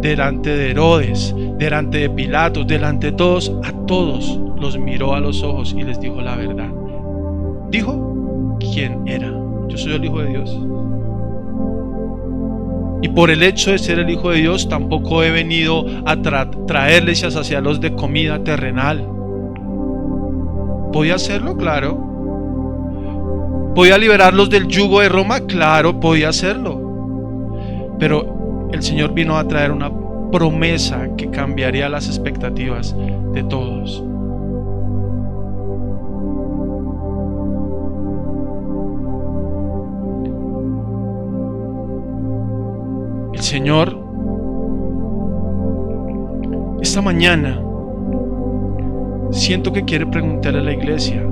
delante de Herodes, delante de Pilatos, delante de todos, a todos los miró a los ojos y les dijo la verdad. Dijo quién era. Yo soy el Hijo de Dios. Y por el hecho de ser el Hijo de Dios, tampoco he venido a traerles y a saciarlos de comida terrenal. ¿Podía hacerlo? Claro. ¿Podía liberarlos del yugo de Roma? Claro, podía hacerlo. Pero el Señor vino a traer una promesa que cambiaría las expectativas de todos. El Señor esta mañana siento que quiere preguntarle a la iglesia,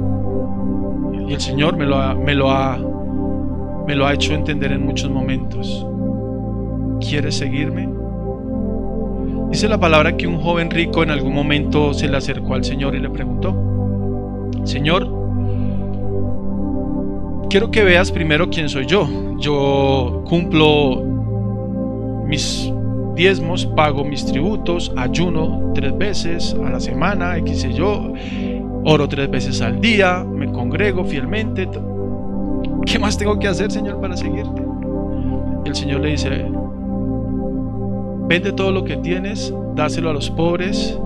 y el Señor me lo ha hecho entender en muchos momentos. ¿Quieres seguirme? Dice la palabra que un joven rico en algún momento se le acercó al Señor y le preguntó: Señor, quiero que veas primero quién soy yo. Yo cumplo mis diezmos, pago mis tributos, ayuno 3 veces a la semana, X sé yo, oro 3 veces al día, me congrego fielmente. ¿Qué más tengo que hacer, Señor, para seguirte? Y el Señor le dice: vende todo lo que tienes, dáselo a los pobres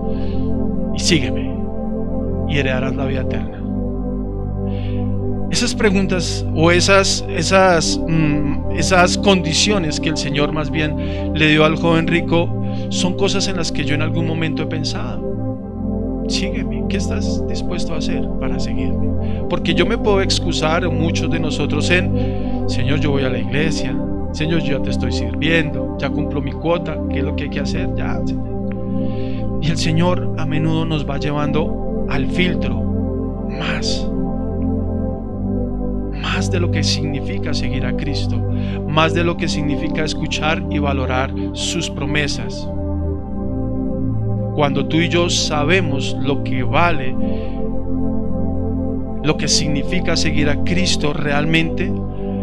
y sígueme, y heredarás la vida eterna. Esas preguntas o esas condiciones que el Señor más bien le dio al joven rico son cosas en las que yo en algún momento he pensado. Sígueme, ¿qué estás dispuesto a hacer para seguirme? Porque yo me puedo excusar, muchos de nosotros, en: Señor, yo voy a la iglesia, Señor, yo ya te estoy sirviendo, ya cumplo mi cuota, ¿qué es lo que hay que hacer? Ya, Señor. Y el Señor a menudo nos va llevando al filtro más de lo que significa seguir a Cristo, más de lo que significa escuchar y valorar sus promesas. Cuando tú y yo sabemos lo que vale, lo que significa seguir a Cristo realmente,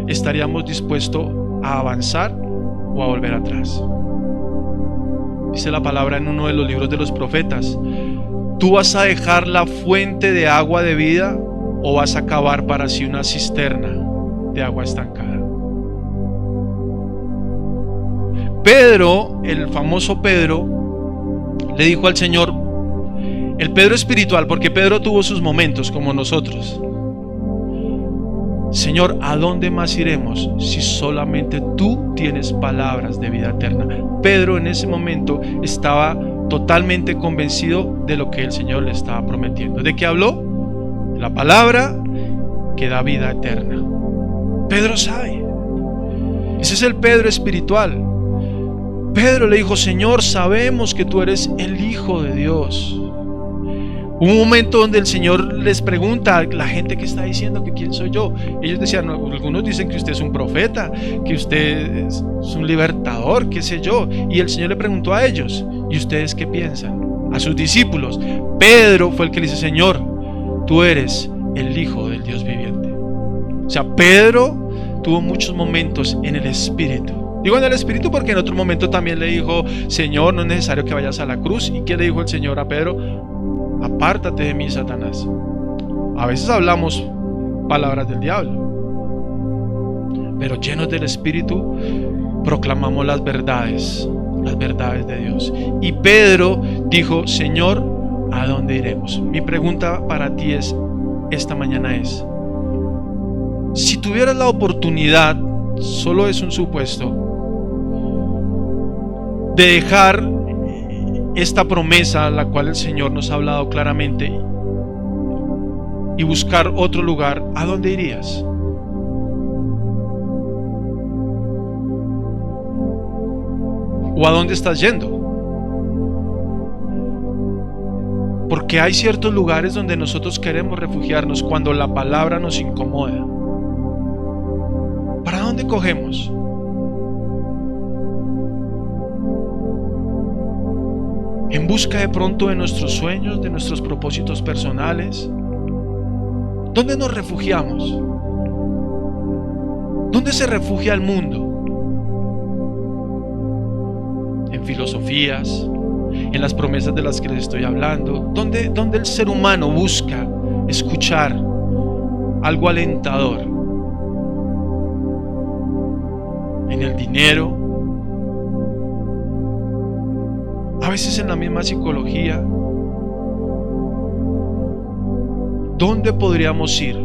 estaríamos dispuestos a avanzar o a volver atrás. Dice la palabra en uno de los libros de los profetas: ¿tú vas a dejar la fuente de agua de vida o vas a cavar para sí una cisterna de agua estancada? Pedro, el famoso Pedro, le dijo al Señor, el Pedro espiritual, porque Pedro tuvo sus momentos como nosotros: Señor, ¿a dónde más iremos si solamente tú tienes palabras de vida eterna? Pedro en ese momento estaba totalmente convencido de lo que el Señor le estaba prometiendo. ¿De qué habló? La palabra que da vida eterna. Pedro sabe. Ese es el Pedro espiritual. Pedro le dijo: Señor, sabemos que tú eres el Hijo de Dios. Hubo un momento donde el Señor les pregunta a la gente que está diciendo que quién soy yo. Ellos decían, no, algunos dicen que usted es un profeta, que usted es un libertador, qué sé yo. Y el Señor le preguntó a ellos: ¿y ustedes qué piensan? A sus discípulos. Pedro fue el que le dice: Señor, tú eres el Hijo del Dios viviente. O sea, Pedro tuvo muchos momentos en el Espíritu. Digo en el Espíritu porque en otro momento también le dijo: Señor, no es necesario que vayas a la cruz. ¿Y qué le dijo el Señor a Pedro? Apártate de mí, Satanás. A veces hablamos palabras del diablo, pero llenos del Espíritu proclamamos las verdades de Dios. Y Pedro dijo: Señor, ¿a dónde iremos? Mi pregunta para ti esta mañana es: si tuvieras la oportunidad, solo es un supuesto, de dejar esta promesa, la cual el Señor nos ha hablado claramente, y buscar otro lugar, ¿a dónde irías? ¿O a dónde estás yendo? Porque hay ciertos lugares donde nosotros queremos refugiarnos cuando la palabra nos incomoda. ¿Para dónde cogemos? En busca de pronto de nuestros sueños, de nuestros propósitos personales. ¿Dónde nos refugiamos? ¿Dónde se refugia el mundo? En filosofías, en las promesas de las que les estoy hablando. ¿Dónde el ser humano busca escuchar algo alentador? En el dinero. A veces en la misma psicología. ¿Dónde podríamos ir?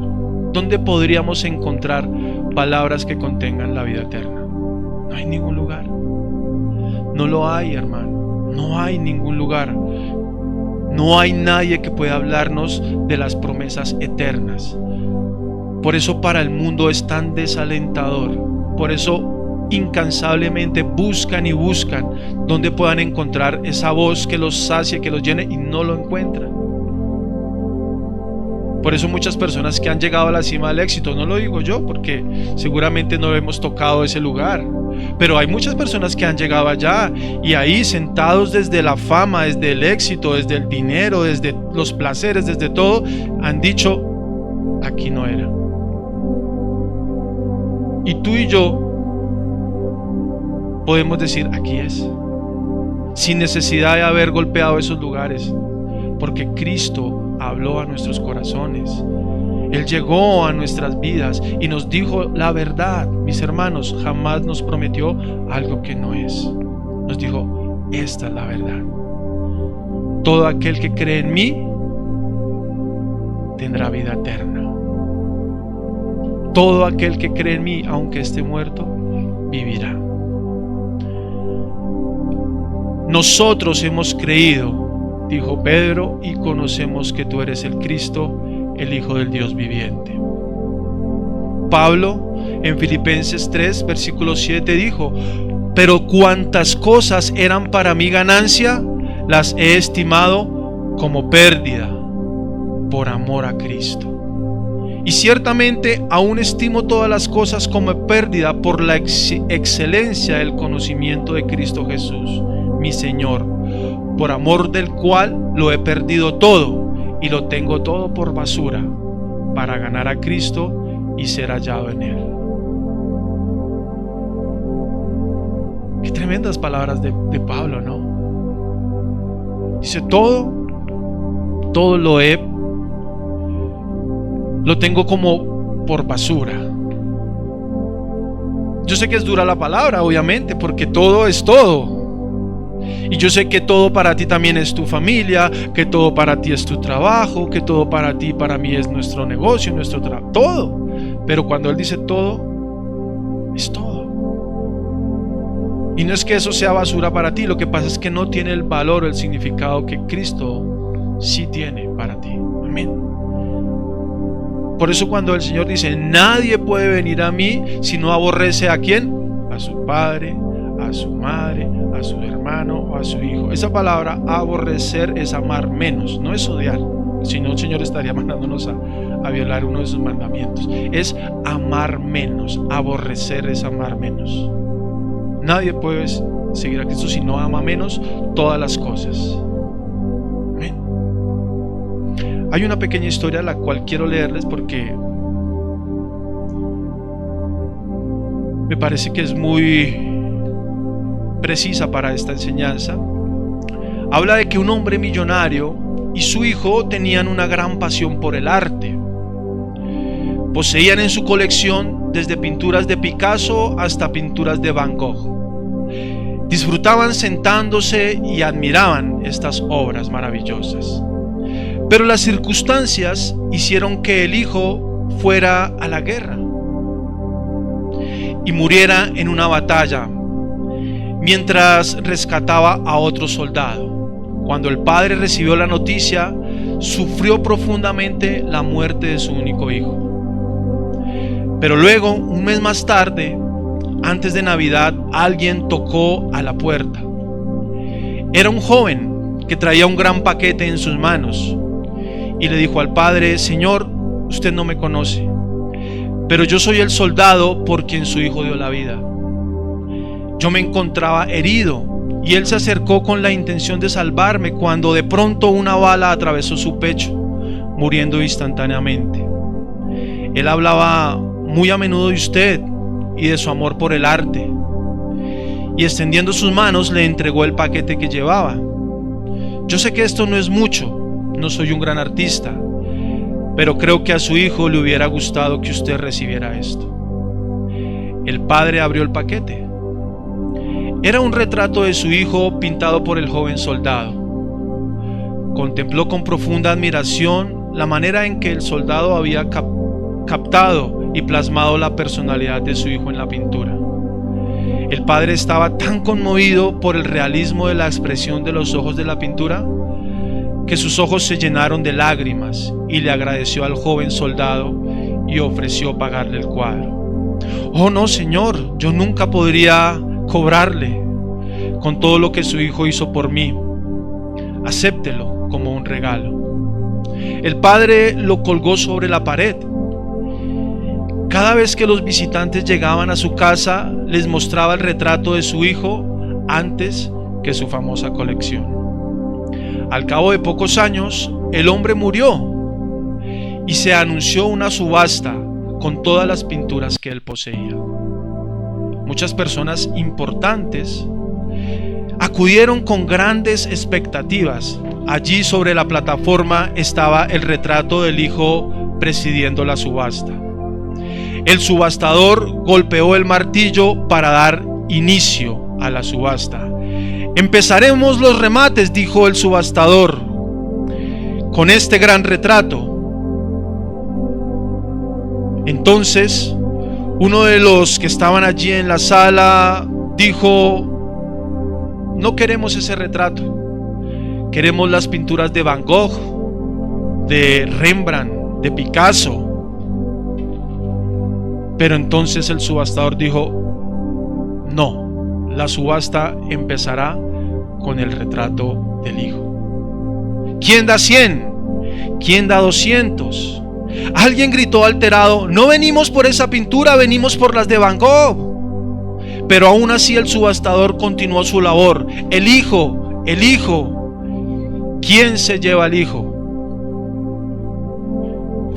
¿Dónde podríamos encontrar palabras que contengan la vida eterna? No hay ningún lugar. No lo hay, hermano. No hay ningún lugar. No hay nadie que pueda hablarnos de las promesas eternas. Por eso para el mundo es tan desalentador. Por eso incansablemente buscan y buscan donde puedan encontrar esa voz que los sacie, que los llene, y no lo encuentran. Por eso muchas personas que han llegado a la cima del éxito, no lo digo yo porque seguramente no hemos tocado ese lugar, pero hay muchas personas que han llegado allá y ahí sentados desde la fama, desde el éxito, desde el dinero, desde los placeres, desde todo, han dicho: aquí no era. Y tú y yo podemos decir: aquí es, sin necesidad de haber golpeado esos lugares, porque Cristo habló a nuestros corazones. Él llegó a nuestras vidas y nos dijo la verdad. Mis hermanos, jamás nos prometió algo que no es. Nos dijo: esta es la verdad. Todo aquel que cree en mí tendrá vida eterna. Todo aquel que cree en mí, aunque esté muerto, vivirá. Nosotros hemos creído, dijo Pedro, y conocemos que tú eres el Cristo, el Hijo del Dios viviente. Pablo, en Filipenses 3, versículo 7, dijo: pero cuantas cosas eran para mi ganancia, las he estimado como pérdida por amor a Cristo. Y ciertamente aún estimo todas las cosas como pérdida por la excelencia del conocimiento de Cristo Jesús, mi Señor, por amor del cual lo he perdido todo y lo tengo todo por basura, para ganar a Cristo y ser hallado en Él. Qué tremendas palabras de Pablo, ¿no? Dice, todo lo tengo como por basura. Yo sé que es dura la palabra, obviamente, porque todo es todo. Y yo sé que todo para ti también es tu familia, que todo para ti es tu trabajo, que todo para ti, para mí es nuestro negocio, nuestro trabajo, todo. Pero cuando él dice todo, es todo. Y no es que eso sea basura para ti, lo que pasa es que no tiene el valor o el significado que Cristo sí tiene para ti. Amén. Por eso cuando el Señor dice, nadie puede venir a mí si no aborrece a ¿quién? A su padre, a su madre, a su hermano o a su hijo. Esa palabra aborrecer es amar menos, no es odiar. Si no, el Señor estaría mandándonos a violar uno de sus mandamientos. Es amar menos. Aborrecer es amar menos. Nadie puede seguir a Cristo si no ama menos todas las cosas. Amén. Hay una pequeña historia la cual quiero leerles porque me parece que es muy precisa para esta enseñanza. Habla de que un hombre millonario y su hijo tenían una gran pasión por el arte. Poseían en su colección desde pinturas de Picasso hasta pinturas de Van Gogh. Disfrutaban sentándose y admiraban estas obras maravillosas. Pero las circunstancias hicieron que el hijo fuera a la guerra y muriera en una batalla mientras rescataba a otro soldado. Cuando el padre recibió la noticia, sufrió profundamente la muerte de su único hijo. Pero luego, un mes más tarde, antes de Navidad, alguien tocó a la puerta. Era un joven que traía un gran paquete en sus manos y le dijo al padre: Señor, usted no me conoce, pero yo soy el soldado por quien su hijo dio la vida. Yo me encontraba herido y él se acercó con la intención de salvarme cuando de pronto una bala atravesó su pecho, muriendo instantáneamente. Él hablaba muy a menudo de usted y de su amor por el arte, y extendiendo sus manos le entregó el paquete que llevaba. Yo sé que esto no es mucho, no soy un gran artista, pero creo que a su hijo le hubiera gustado que usted recibiera esto. El padre abrió el paquete. Era un retrato de su hijo pintado por el joven soldado. Contempló con profunda admiración la manera en que el soldado había captado y plasmado la personalidad de su hijo en la pintura. El padre estaba tan conmovido por el realismo de la expresión de los ojos de la pintura que sus ojos se llenaron de lágrimas y le agradeció al joven soldado y ofreció pagarle el cuadro. Oh no, señor, yo nunca podría cobrarle con todo lo que su hijo hizo por mí. Acéptelo como un regalo. El padre lo colgó sobre la pared. Cada vez que los visitantes llegaban a su casa, les mostraba el retrato de su hijo antes que su famosa colección. Al cabo de pocos años, el hombre murió y se anunció una subasta con todas las pinturas que él poseía. Muchas personas importantes acudieron con grandes expectativas. Allí sobre la plataforma estaba el retrato del hijo presidiendo la subasta. El subastador golpeó el martillo para dar inicio a la subasta. Empezaremos los remates, dijo el subastador, con este gran retrato. Entonces, uno de los que estaban allí en la sala dijo: no queremos ese retrato, queremos las pinturas de Van Gogh, de Rembrandt, de Picasso. Pero entonces el subastador dijo: no, la subasta empezará con el retrato del hijo. ¿Quién da 100? ¿Quién da 200? Alguien gritó alterado: no venimos por esa pintura, venimos por las de Van Gogh. Pero aún así el subastador continuó su labor. El hijo. ¿Quién se lleva al hijo?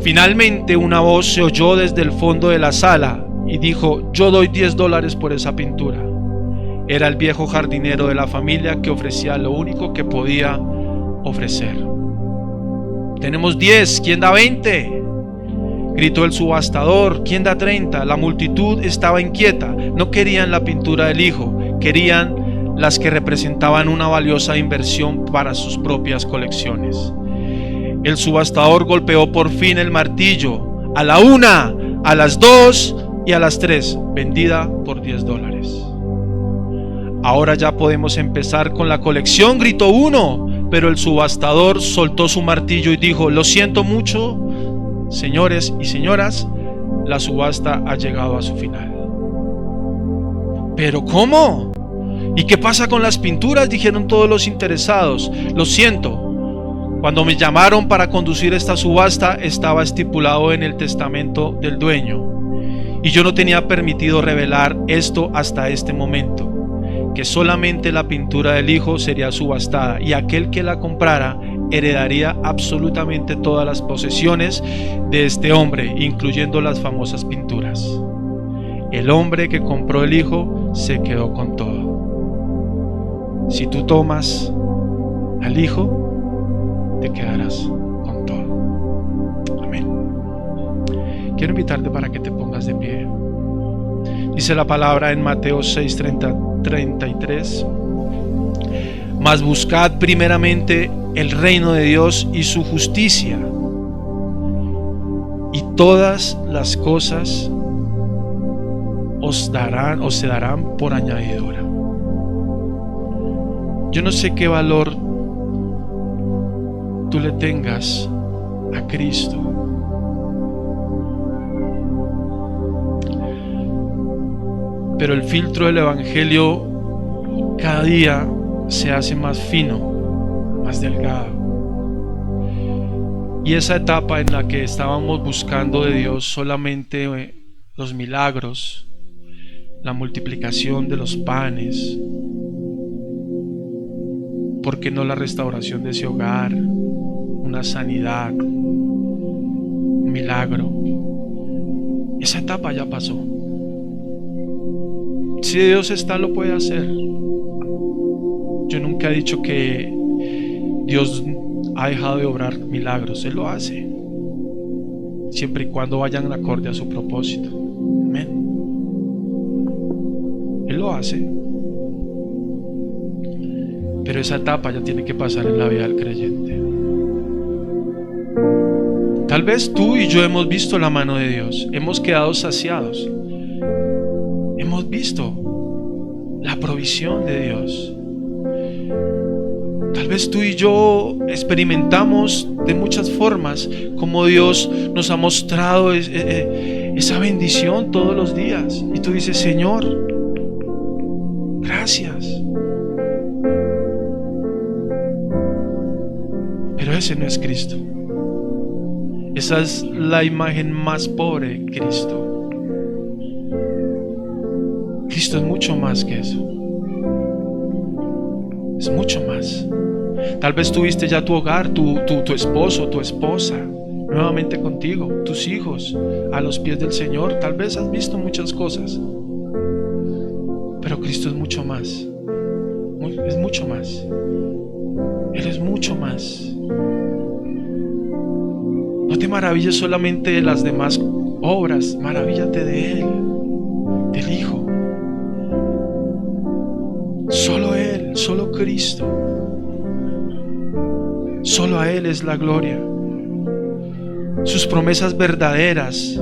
Finalmente una voz se oyó desde el fondo de la sala y dijo: yo doy $10 por esa pintura. Era el viejo jardinero de la familia que ofrecía lo único que podía ofrecer. Tenemos 10, ¿quién da 20? Gritó el subastador, ¿quién da 30? La multitud estaba inquieta, no querían la pintura del hijo, querían las que representaban una valiosa inversión para sus propias colecciones. El subastador golpeó por fin el martillo. A la 1, a las 2 y a las 3, vendida por $10. Ahora ya podemos empezar con la colección, gritó uno, pero el subastador soltó su martillo y dijo: lo siento mucho, señores y señoras, la subasta ha llegado a su final. ¿Pero cómo? ¿Y qué pasa con las pinturas?, dijeron todos los interesados. Lo siento, cuando me llamaron para conducir esta subasta estaba estipulado en el testamento del dueño, y yo no tenía permitido revelar esto hasta este momento, que solamente la pintura del hijo sería subastada, y aquel que la comprara heredaría absolutamente todas las posesiones de este hombre, incluyendo las famosas pinturas. El hombre que compró el hijo se quedó con todo. Si tú tomas al hijo, te quedarás con todo. Amén. Quiero invitarte para que te pongas de pie. Dice la palabra en Mateo 6:33: mas buscad primeramente el reino de Dios y su justicia, y todas las cosas os se darán por añadidura. Yo no sé qué valor tú le tengas a Cristo, pero el filtro del evangelio cada día se hace más fino, más delgado, y esa etapa en la que estábamos buscando de Dios solamente los milagros, la multiplicación de los panes, ¿por qué no la restauración de ese hogar, una sanidad, un milagro? Esa etapa ya pasó. Si Dios está, lo puede hacer. Yo nunca he dicho que Dios ha dejado de obrar milagros. Él lo hace, siempre y cuando vayan acorde a su propósito. Amén. Él lo hace, pero esa etapa ya tiene que pasar en la vida del creyente. Tal vez tú y yo hemos visto la mano de Dios, hemos quedado saciados, hemos visto la provisión de Dios. Tal vez tú y yo experimentamos de muchas formas cómo Dios nos ha mostrado esa bendición todos los días, y tú dices: Señor, gracias. Pero ese no es Cristo. Esa es la imagen más pobre de Cristo. Cristo es mucho más que eso. Es mucho más. Tal vez tuviste ya tu hogar, tu esposo, tu esposa nuevamente contigo, tus hijos a los pies del Señor. Tal vez has visto muchas cosas, pero Cristo es mucho más. Es mucho más. Él es mucho más. No te maravilles solamente de las demás obras, maravíllate de Él, del Hijo. Solo Él, solo Cristo. Solo a Él es la gloria. Sus promesas verdaderas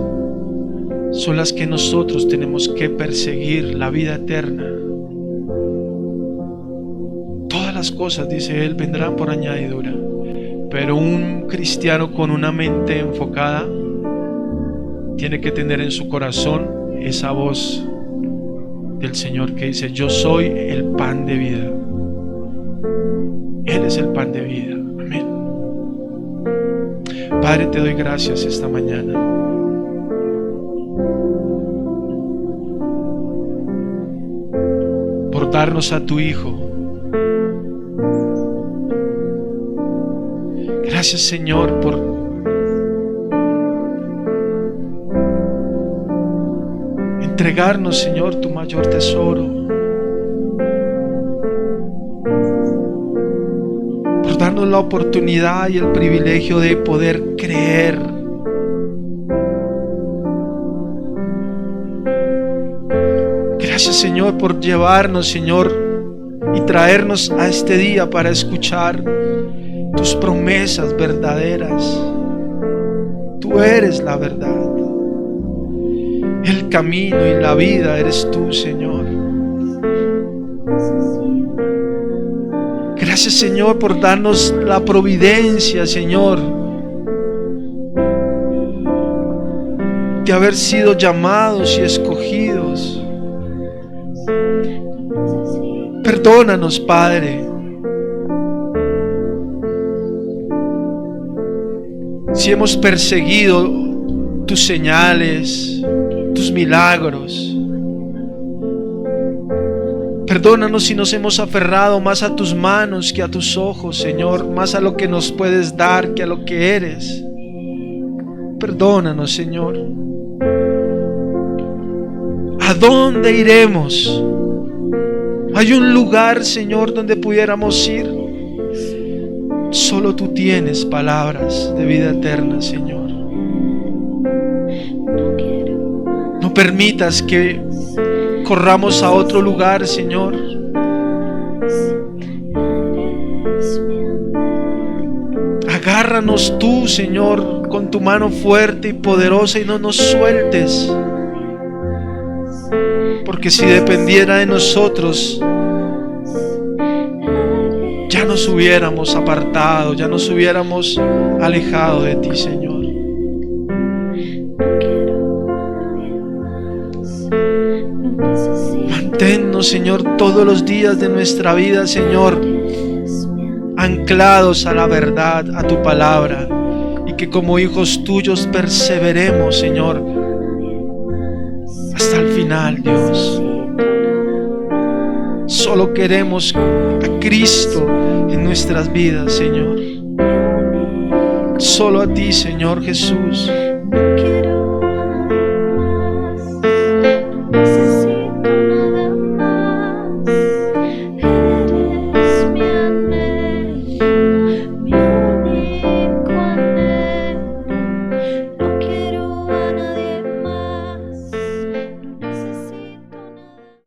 son las que nosotros tenemos que perseguir, la vida eterna. Todas las cosas, dice Él, vendrán por añadidura. Pero un cristiano con una mente enfocada tiene que tener en su corazón esa voz del Señor que dice: yo soy el pan de vida. Él es el pan de vida. Amén. Padre, te doy gracias esta mañana por darnos a tu Hijo. Gracias, Señor, por entregarnos, Señor, tu mayor tesoro. la oportunidad y el privilegio de poder creer. Gracias, Señor, por llevarnos, Señor, y traernos a este día para escuchar tus promesas verdaderas. Tú eres la verdad, el camino y la vida eres tú, Señor. Gracias, Señor, por darnos la providencia, Señor, de haber sido llamados y escogidos. Perdónanos, Padre, si hemos perseguido tus señales, tus milagros. Perdónanos si nos hemos aferrado más a tus manos que a tus ojos, Señor, más a lo que nos puedes dar que a lo que eres. Perdónanos, Señor. ¿A dónde iremos? ¿Hay un lugar, Señor, donde pudiéramos ir? Solo tú tienes palabras de vida eterna, Señor. No permitas que corramos a otro lugar, Señor. Agárranos tú, Señor, con tu mano fuerte y poderosa y no nos sueltes. Porque si dependiera de nosotros, ya nos hubiéramos apartado, ya nos hubiéramos alejado de ti, Señor. Manténnos, Señor, todos los días de nuestra vida, Señor, anclados a la verdad, a tu palabra, y que como hijos tuyos perseveremos, Señor, hasta el final, Dios. Solo queremos a Cristo en nuestras vidas, Señor. Solo a ti, Señor Jesús.